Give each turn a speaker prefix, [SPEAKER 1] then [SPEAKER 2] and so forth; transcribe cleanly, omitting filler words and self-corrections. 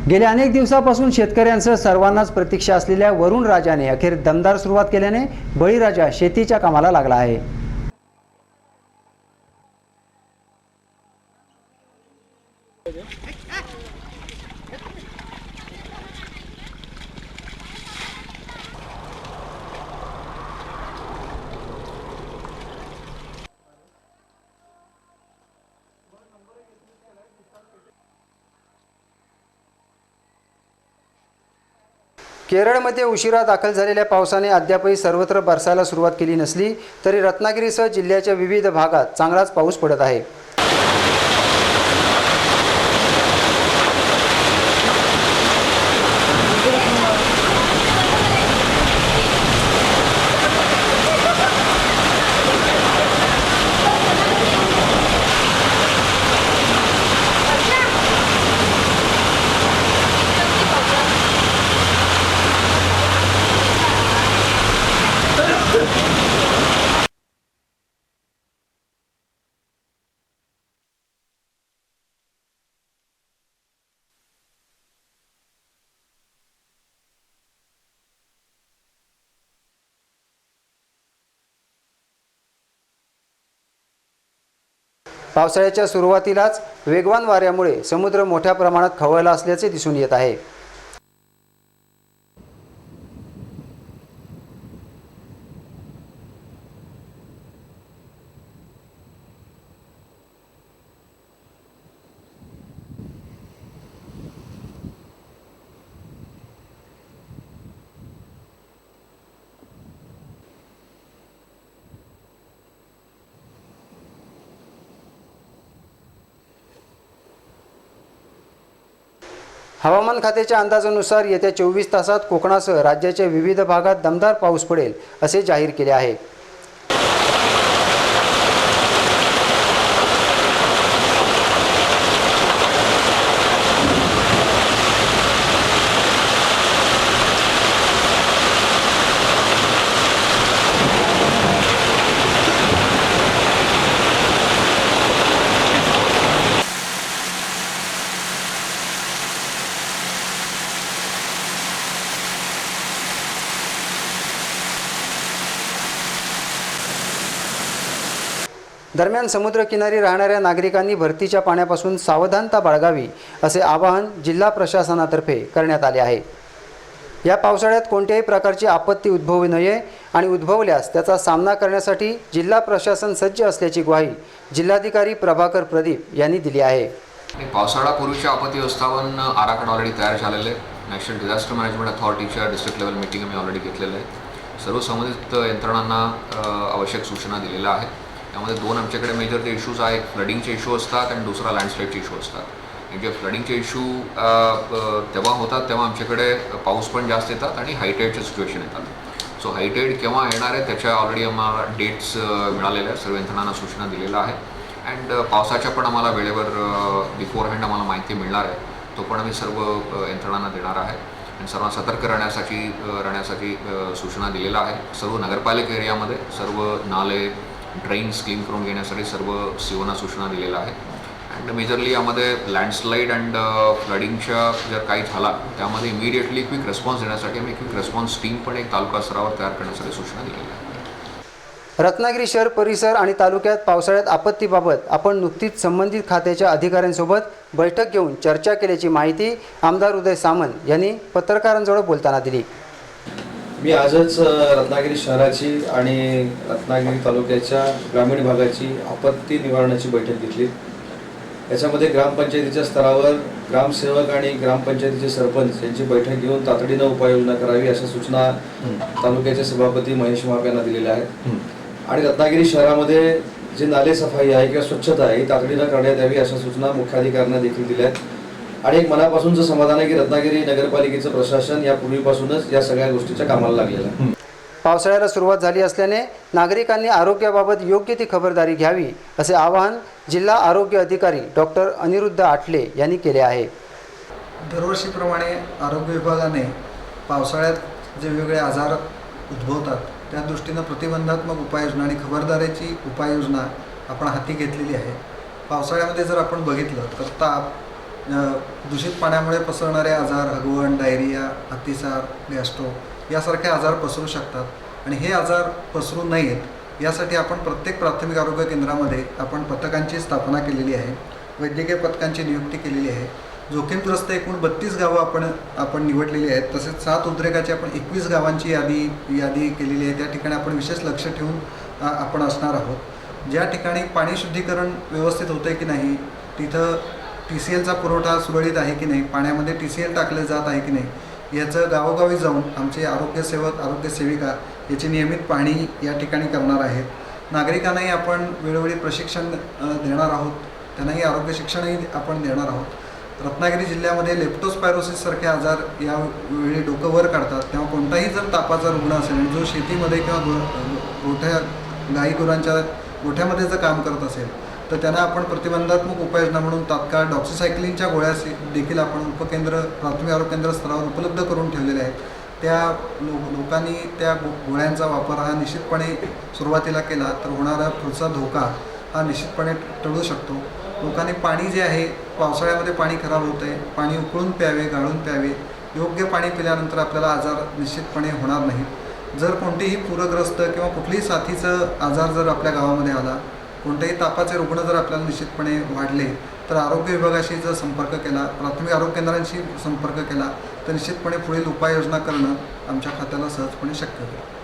[SPEAKER 1] गेल्या अनेक दिवसापासून शेतकऱ्यांसह सर्वांनाच प्रतीक्षा असलेल्या वरुण राजाने अखेर दमदार सुरुवात केल्याने बळीराजा शेतीच्या कामाला लागला आहे। केरळमध्ये उशिरा दाखल झालेल्या पावसाने अद्यापही सर्वत्र बरसायला सुरुवात केली नसली तरी रत्नागिरीसह जिल्ह्याच्या विविध भागात चांगलाच पाऊस पडत आहे। पावसाळ्याच्या सुरुवातीलाच वेगवान वाऱ्यामुळे समुद्र मोठ्या प्रमाणात खवळला असल्याचे दिसून येत आहे। हवामान खात्याच्या अंदाजानुसार येत्या 24 तासात कोकणासह राज्याच्या विविध भागात दमदार पाऊस पडेल असे जाहीर केले आहे। दरम्यान समुद्रकिनारी राहणाऱ्या नागरिकांनी भरतीच्या पाण्यापासून सावधानता बाळगावी असे आवाहन जिल्हा प्रशासनातर्फे करण्यात आले आहे। या पावसाळ्यात कोणत्याही प्रकारची आपत्ती उद्भवू नये आणि उद्भवल्यास त्याचा सामना करण्यासाठी जिल्हा प्रशासन सज्ज असल्याची ग्वाही जिल्हाधिकारी प्रभाकर प्रदीप यांनी दिली आहे।
[SPEAKER 2] पावसाळ्यापूर्वीच्या आपत्ती व्यवस्थापन आराखडा ऑलरेडी तयार झालेला आहे। नॅशनल डिझास्टर मॅनेजमेंट अथॉरिटीच्या डिस्ट्रिक्ट लेवल मीटिंग आम्ही ऑलरेडी घेतलेलं आहे। सर्व संबंधित यंत्रणांना आवश्यक सूचना दिलेल्या आहेत। त्यामध्ये दोन आमच्याकडे मेजर जे इश्यूज आहेत, फ्लडिंगचे इश्यू असतात आणि दुसरा लँडस्लाईडचे इश्यू असतात। म्हणजे फ्लडिंगचे इश्यू तेव्हा होतात तेव्हा आमच्याकडे पाऊस पण जास्त येतात आणि हायटाईडचे सिच्युएशन येतात। सो हायटाईड केव्हा येणार आहे त्याच्या ऑलरेडी आम्हाला डेट्स मिळालेल्या आहेत, सर्व यंत्रणांना सूचना दिलेल्या आहे। अँड पावसाच्या पण आम्हाला वेळेवर बिफोरहँड आम्हाला माहिती मिळणार आहे, तो पण आम्ही सर्व यंत्रणांना देणार आहे आणि सर्वांना सतर्क राहण्यासाठी सूचना दिलेल्या आहे। सर्व नगरपालिका एरियामध्ये सर्व नाले ड्रेन्स क्लीन करून घेण्यासाठी सर्व सीओना सूचना दिलेल्या आहेत। अँड मेजरली यामध्ये लँडस्लाईड अँड फ्लडिंगच्या जर काही झाला त्यामध्ये इमिडिएटली क्विक रिस्पॉन्स देण्यासाठी आम्ही क्विक रिस्पॉन्स टीम पण एक तालुका स्तरावर तयार करण्यासाठी सूचना दिलेल्या आहेत।
[SPEAKER 1] रत्नागिरी शहर परिसर आणि तालुक्यात पावसाळ्यात आपत्तीबाबत आपण नुकतीच संबंधित खात्याच्या अधिकाऱ्यांसोबत बैठक घेऊन चर्चा केल्याची माहिती आमदार उदय सामंत यांनी पत्रकारांजवळ बोलताना दिली।
[SPEAKER 3] मी आजच रत्नागिरी शहराची आणि रत्नागिरी तालुक्याच्या ग्रामीण भागाची आपत्ती निवारणाची बैठक घेतली। याच्यामध्ये ग्रामपंचायतीच्या स्तरावर ग्रामसेवक आणि ग्रामपंचायतीचे सरपंच यांची बैठक घेऊन तातडीनं उपाययोजना करावी अशा सूचना तालुक्याचे सभापती महेश महाप यांना दिलेल्या आहेत। आणि रत्नागिरी शहरामध्ये जे नाले सफाई आहे किंवा स्वच्छता आहे ही तातडीनं करण्यात यावी अशा सूचना मुख्याधिकाऱ्यांना देखील दिल्या आहेत। आणि एक मनापासूनचं समाधान आहे की रत्नागिरी नगरपालिकेचं प्रशासन यापूर्वीपासूनच या सगळ्या गोष्टीच्या कामाला लागलेलं आहे।
[SPEAKER 1] पावसाळ्याला सुरुवात झाली असल्याने नागरिकांनी आरोग्याबाबत योग्य ती खबरदारी घ्यावी असे आवाहन जिल्हा आरोग्य अधिकारी डॉक्टर अनिरुद्ध आठले यांनी केले आहे।
[SPEAKER 4] दरवर्षीप्रमाणे आरोग्य विभागाने पावसाळ्यात जे वेगवेगळे आजार उद्भवतात त्या दृष्टीनं प्रतिबंधात्मक उपाययोजना आणि खबरदारीची उपाययोजना आपण हाती घेतलेली आहे। पावसाळ्यामध्ये जर आपण बघितलं तर ताप, दूषित पाण्यामुळे पसरणारे आजार, हगवण, डायरिया, अतिसार, गॅस्ट्रो यासारखे आजार पसरू शकतात आणि हे आजार पसरू नयेत यासाठी आपण प्रत्येक प्राथमिक आरोग्य केंद्रामध्ये आपण पथकांची स्थापना केलेली आहे, वैद्यकीय पथकांची नियुक्ती केलेली आहे. जोखीमग्रस्त एकूण 32 गावं आपण निवडलेली आहेत. तसेच 7 उद्रेकाची आपण 21 गावांची यादी केलेली आहे. त्या ठिकाणी आपण विशेष लक्ष ठेवून आपण असणार आहोत. ज्या ठिकाणी पाणी शुद्धीकरण व्यवस्थित होतं आहे की नाही, तिथं TCLचा पुरवठा सुरळीत आहे की नाही, पाण्यामध्ये TCL टाकले जात आहे की नाही, याचं गावोगावी जाऊन आमचे आरोग्यसेवक, आरोग्यसेविका याची नियमित पाहणी या ठिकाणी करणार आहेत. नागरिकांनाही आपण वेळोवेळी प्रशिक्षण देणार आहोत, त्यांनाही आरोग्य शिक्षणही आपण देणार आहोत. रत्नागिरी जिल्ह्यामध्ये लेप्टोस्पायरोसिस सारखे आजार यावेळी डोकं वर काढतात, तेव्हा कोणताही जर तापाचा रुग्ण असेल जो शेतीमध्ये किंवा गोठ्या गाई गुरांच्या गोठ्यामध्ये जर काम करत असेल तर त्यांना आपण प्रतिबंधात्मक उपाययोजना म्हणून तात्काळ डॉक्सिसायक्लिनच्या गोळ्या देखील आपण प्राथमिक आरोग्य केंद्र स्तरावर उपलब्ध करून ठेवलेल्या आहेत. त्या लोकांनी त्या गोळ्यांचा वापर हा निश्चितपणे सुरुवातीला केला तर होणारा पुढचा धोका हा निश्चितपणे टळू शकतो. लोकांनी पाणी जे आहे, पावसाळ्यामध्ये पाणी खराब होतं आहे, पाणी उकळून प्यावे, गाळून प्यावे. योग्य पाणी पिल्यानंतर आपल्याला आजार निश्चितपणे होणार नाहीत. जर कोणतेही पूरग्रस्त किंवा कुठलीही साथीचं आजार जर आपल्या गावामध्ये आला, कोणतेही तापाचे रुग्ण जर आपल्याला निश्चितपणे वाढले तर आरोग्य विभागाशी जर संपर्क केला, प्राथमिक आरोग्य केंद्रांशी संपर्क केला तर निश्चितपणे पुढील उपाययोजना करणं आमच्या खात्याला सहजपणे शक्य होईल.